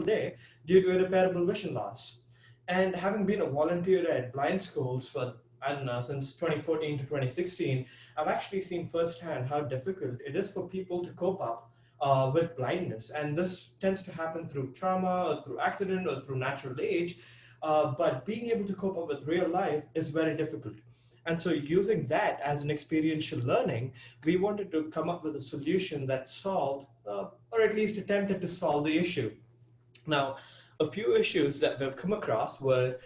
day due to irreparable vision loss. And having been a volunteer at blind schools for, I don't know, since 2014 to 2016, I've actually seen firsthand how difficult it is for people to cope up with blindness. And this tends to happen through trauma or through accident or through natural age. But being able to cope up with real life is very difficult. And so, using that as an experiential learning, we wanted to come up with a solution that solved, or at least attempted to solve the issue. Now, a few issues that we've come across were,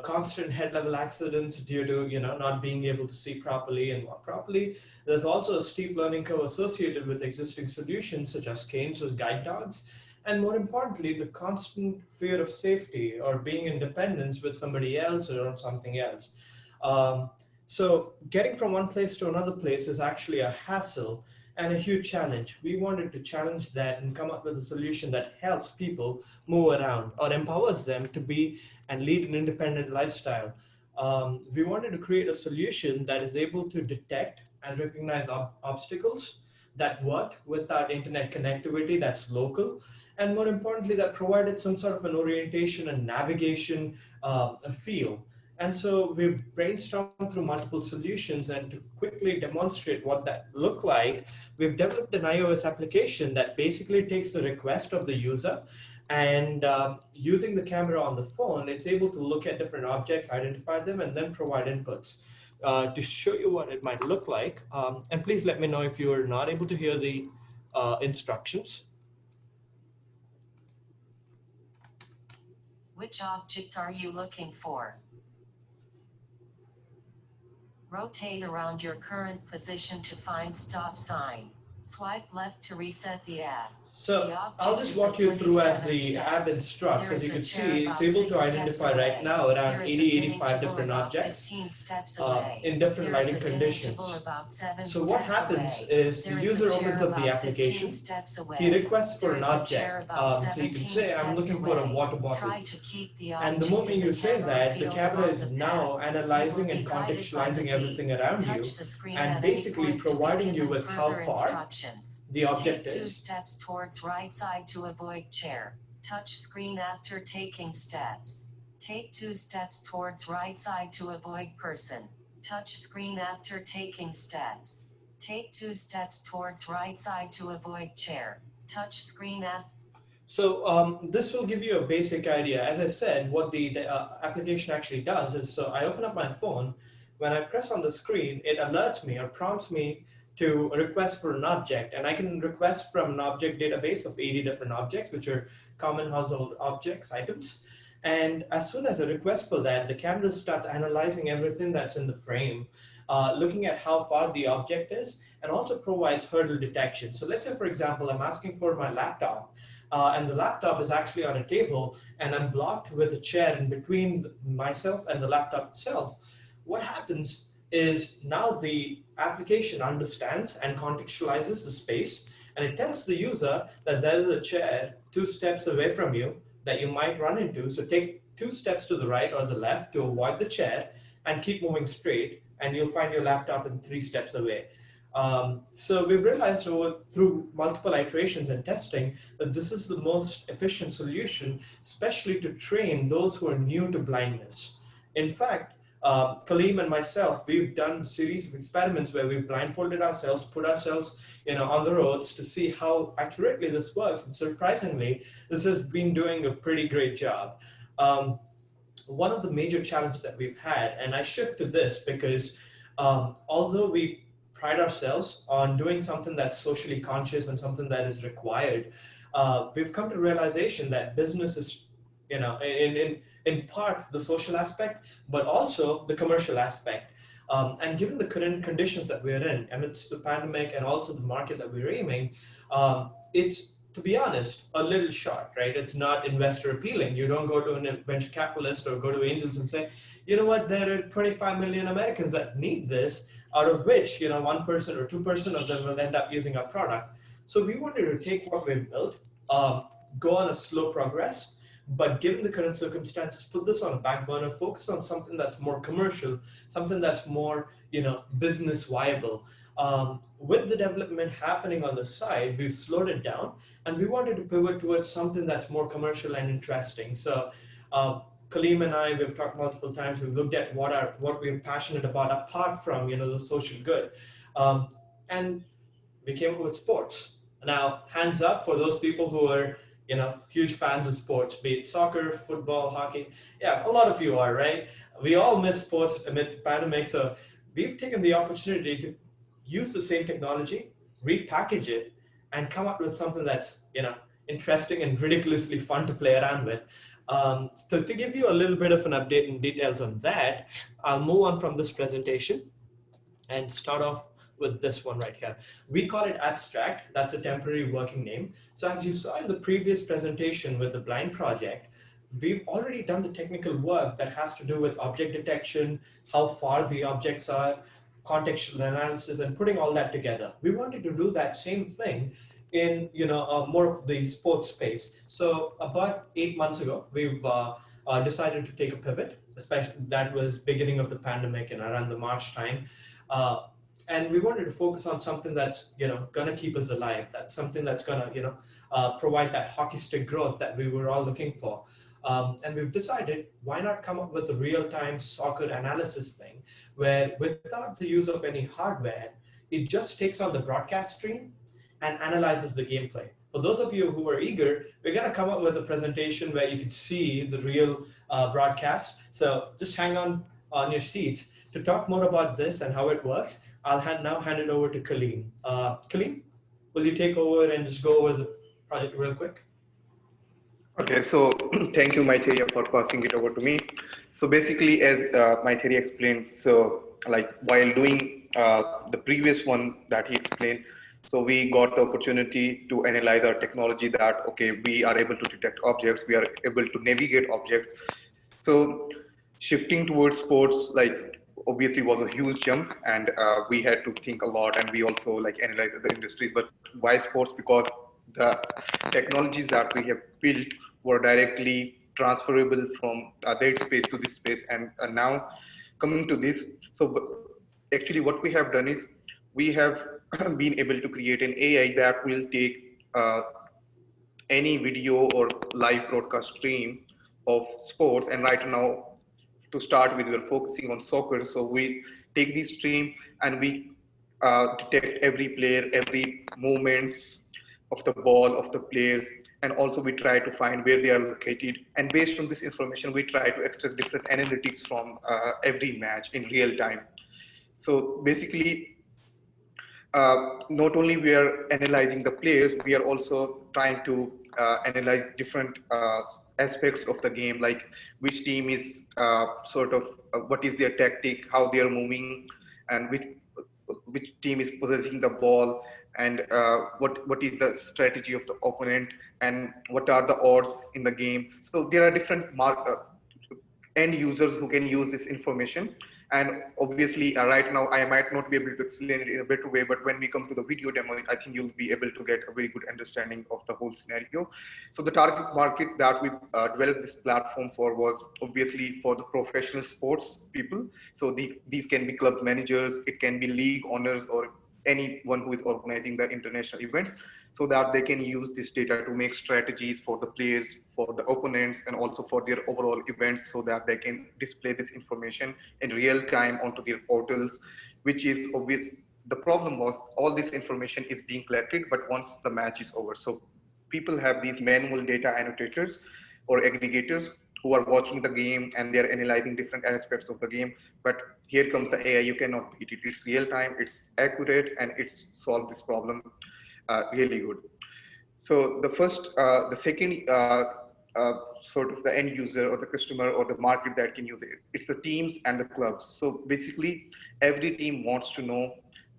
constant head level accidents due to, not being able to see properly and walk properly. There's also a steep learning curve associated with existing solutions such as canes or guide dogs. And more importantly, the constant fear of safety or being in dependence with somebody else or on something else. Um, so getting from one place to another place is actually a hassle and a huge challenge. We wanted to challenge that and come up with a solution that helps people move around or empowers them to be and lead an independent lifestyle. We wanted to create a solution that is able to detect and recognize obstacles that work without internet connectivity that's local, and more importantly, that provided some sort of an orientation and navigation feel. And so we've brainstormed through multiple solutions, and to quickly demonstrate what that looked like, we've developed an iOS application that basically takes the request of the user, and using the camera on the phone, it's able to look at different objects, identify them, and then provide inputs. To show you what it might look like, and please let me know if you're not able to hear the instructions. Which object are you looking for? Rotate around your current position to find stop sign. Swipe left to reset the app. So I'll just walk you through as the app instructs. As you can see, it's able to identify right now around 80-85 different objects in different lighting conditions. So what happens is the user opens up the application, he requests for an object. So you can say, I'm looking for a water bottle. And the moment you say that, the camera is now analyzing and contextualizing everything around you and basically providing you with how far the object Take 2 is. steps towards right side to avoid chair. Touch screen after taking steps. Take 2 steps towards right side to avoid person. Touch screen after taking steps. Take 2 steps towards right side to avoid chair. Touch screen after. So this will give you a basic idea. As I said, what the application actually does is, so I open up my phone. When I press on the screen, it alerts me or prompts me to request for an object. And I can request from an object database of 80 different objects, which are common household objects, items. And as soon as I request for that, the camera starts analyzing everything that's in the frame, looking at how far the object is, and also provides hurdle detection. So let's say, for example, I'm asking for my laptop. And the laptop is actually on a table, and I'm blocked with a chair in between myself and the laptop itself. What happens is now the application understands and contextualizes the space, and it tells the user that there is a chair 2 steps away from you that you might run into. So take 2 steps to the right or the left to avoid the chair and keep moving straight, and you'll find your laptop in 3 steps away. So we've realized through multiple iterations and testing that this is the most efficient solution, especially to train those who are new to blindness. In fact, Kaleem and myself, we've done a series of experiments where we've blindfolded ourselves, put ourselves, on the roads to see how accurately this works. And surprisingly, this has been doing a pretty great job. One of the major challenges that we've had, and I shift to this because although we pride ourselves on doing something that's socially conscious and something that is required, we've come to realization that business is, in part the social aspect, but also the commercial aspect. And given the current conditions that we're in, amidst the pandemic and also the market that we're aiming, it's, to be honest, a little short, right? It's not investor appealing. You don't go to a venture capitalist or go to angels and say, you know what, there are 25 million Americans that need this, out of which 1% or 2% of them will end up using our product. So we wanted to take what we've built, go on a slow progress, but given the current circumstances, put this on a back burner, focus on something that's more commercial, something that's more business viable. With the development happening on the side, we've slowed it down, and we wanted to pivot towards something that's more commercial and interesting. So, uh, Kaleem and I, we've talked multiple times. We've looked at what we're passionate about apart from the social good, um, and we came up with sports. Now, hands up for those people who are huge fans of sports, be it soccer, football, hockey. Yeah, a lot of you are, right? We all miss sports amid the pandemic, so we've taken the opportunity to use the same technology, repackage it, and come up with something that's interesting and ridiculously fun to play around with. So to give you a little bit of an update and details on that, I'll move on from this presentation and start off with this one right here. We call it abstract. That's a temporary working name. So as you saw in the previous presentation with the blind project, we've already done the technical work that has to do with object detection, how far the objects are, contextual analysis, and putting all that together. We wanted to do that same thing in more of the sports space. So about 8 months ago, we've decided to take a pivot. Especially that was beginning of the pandemic and around the March time, uh, and we wanted to focus on something that's gonna keep us alive. That's something that's gonna provide that hockey stick growth that we were all looking for. And we've decided, why not come up with a real-time soccer analysis thing, where without the use of any hardware, it just takes on the broadcast stream and analyzes the gameplay. For those of you who are eager, we're going to come up with a presentation where you can see the real broadcast. So just hang on your seats. To talk more about this and how it works, I'll now hand it over to Kaleem. Kaleem, will you take over and just go over the project real quick? Okay, so thank you, Maitreya, for passing it over to me. So basically, as Maitreya explained, so like while doing the previous one that he explained, so we got the opportunity to analyze our technology that, okay, we are able to detect objects, we are able to navigate objects. So shifting towards sports, like obviously was a huge jump, and we had to think a lot, and we also like analyze other industries. But why sports? Because the technologies that we have built were directly transferable from that space to this space, and now coming to this. So actually, what we have done is we have been able to create an AI that will take any video or live broadcast stream of sports. And right now, to start with, we're focusing on soccer. So we take this stream and we detect every player, every movements of the ball, of the players, and also we try to find where they are located. And based on this information, we try to extract different analytics from every match in real time. So basically, not only we are analyzing the players, we are also trying to analyze different aspects of the game, like which team is sort of what is their tactic, how they are moving, and which team is possessing the ball, and what is the strategy of the opponent, and what are the odds in the game. So there are different end users who can use this information. And obviously, right now, I might not be able to explain it in a better way, but when we come to the video demo, I think you'll be able to get a very good understanding of the whole scenario. So the target market that we developed this platform for was obviously for the professional sports people. So these can be club managers, it can be league owners, or anyone who is organizing the international events, so that they can use this data to make strategies for the players, for the opponents, and also for their overall events, so that they can display this information in real time onto their portals, which is obvious. The problem was all this information is being collected, but once the match is over. So people have these manual data annotators or aggregators who are watching the game and they're analyzing different aspects of the game. But here comes the AI, you cannot beat it. It's real time, it's accurate, and it's solved this problem really good. So the second sort of the end user or the customer or the market that can use it, it's the teams and the clubs. So basically, every team wants to know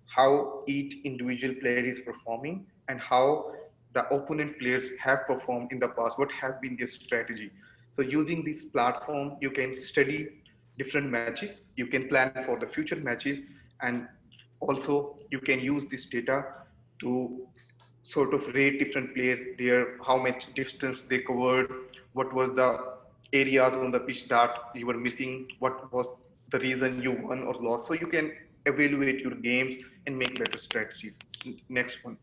how each individual player is performing and how the opponent players have performed in the past, what have been their strategy. So using this platform, you can study different matches, you can plan for the future matches, and also you can use this data to sort of rate different players, their how much distance they covered, what was the areas on the pitch that you were missing, what was the reason you won or lost. So you can evaluate your games, and make better strategies. Next one.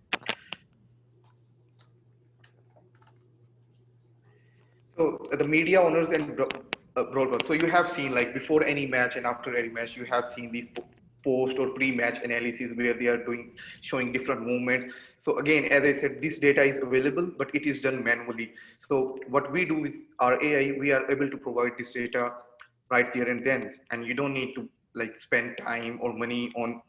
So the media owners and broadcast. So you have seen like before any match and after any match, you have seen these post or pre-match analysis where they are doing showing different movements. So again, as I said, this data is available, but it is done manually. So what we do with our AI, we are able to provide this data right there and then, and you don't need to like spend time or money on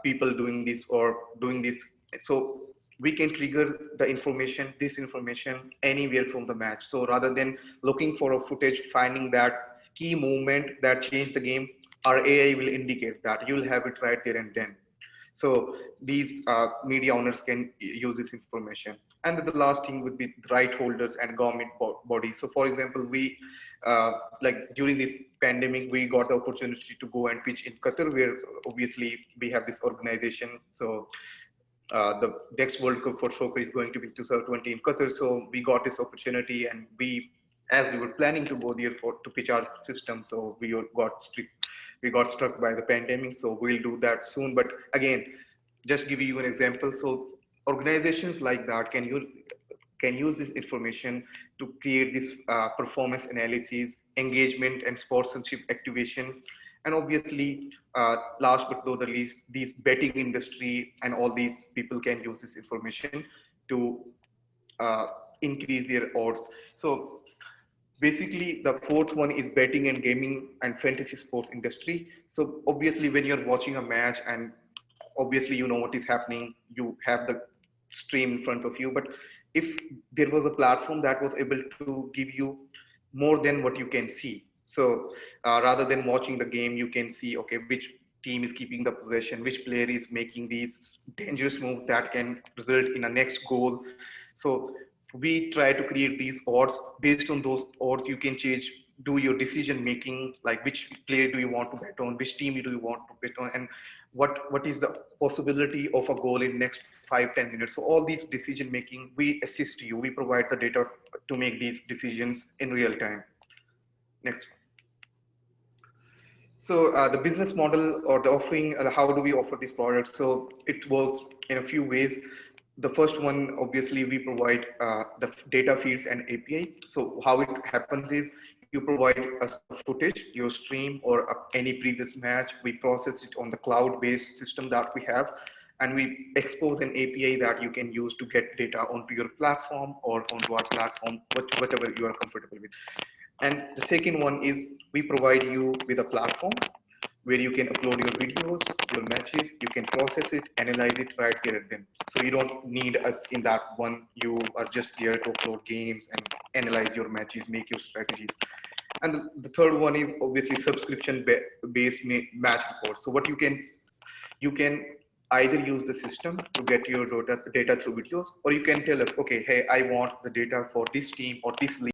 people doing this or doing this. So we can trigger the information, this information anywhere from the match. So rather than looking for a footage, finding that key movement that changed the game, our AI will indicate that you'll have it right there and then. So these media owners can use this information. And the last thing would be right holders and government bodies. So for example, we like during this pandemic, we got the opportunity to go and pitch in Qatar, where obviously we have this organization. So the next World Cup for soccer is going to be 2020 in Qatar. So we got this opportunity, and as we were planning to go there to pitch our system, so we got struck by the pandemic. So we'll do that soon. But again, just give you an example. So organizations like that can use this information to create this performance analysis, engagement, and sportsmanship activation. And obviously, last but not the least, these betting industry and all these people can use this information to uh, increase their odds. So basically, the fourth one is betting and gaming and fantasy sports industry. So obviously, when you're watching a match and obviously you know what is happening, you have the stream in front of you. But if there was a platform that was able to give you more than what you can see, so rather than watching the game, you can see, okay, which team is keeping the possession, which player is making these dangerous moves that can result in a next goal. So we try to create these odds. Based on those odds, you can change, do your decision making, like which player do you want to bet on, which team do you want to bet on, and what is the possibility of a goal in next 5-10 minutes. So all these decision making, we assist you, we provide the data to make these decisions in real time. Next. So the business model or the offering, how do we offer this product? So it works in a few ways. The first one, obviously, we provide the data feeds and API. So how it happens is you provide us the footage, your stream or any previous match. We process it on the cloud-based system that we have, and we expose an API that you can use to get data onto your platform or onto our platform, whatever you are comfortable with. And the second one is we provide you with a platform where you can upload your videos, your matches, you can process it, analyze it right there and then. So you don't need us in that one. You are just there to upload games and analyze your matches, make your strategies. And the third one is obviously subscription based match reports. So what you can either use the system to get your data through videos, or you can tell us, okay, hey, I want the data for this team or this league.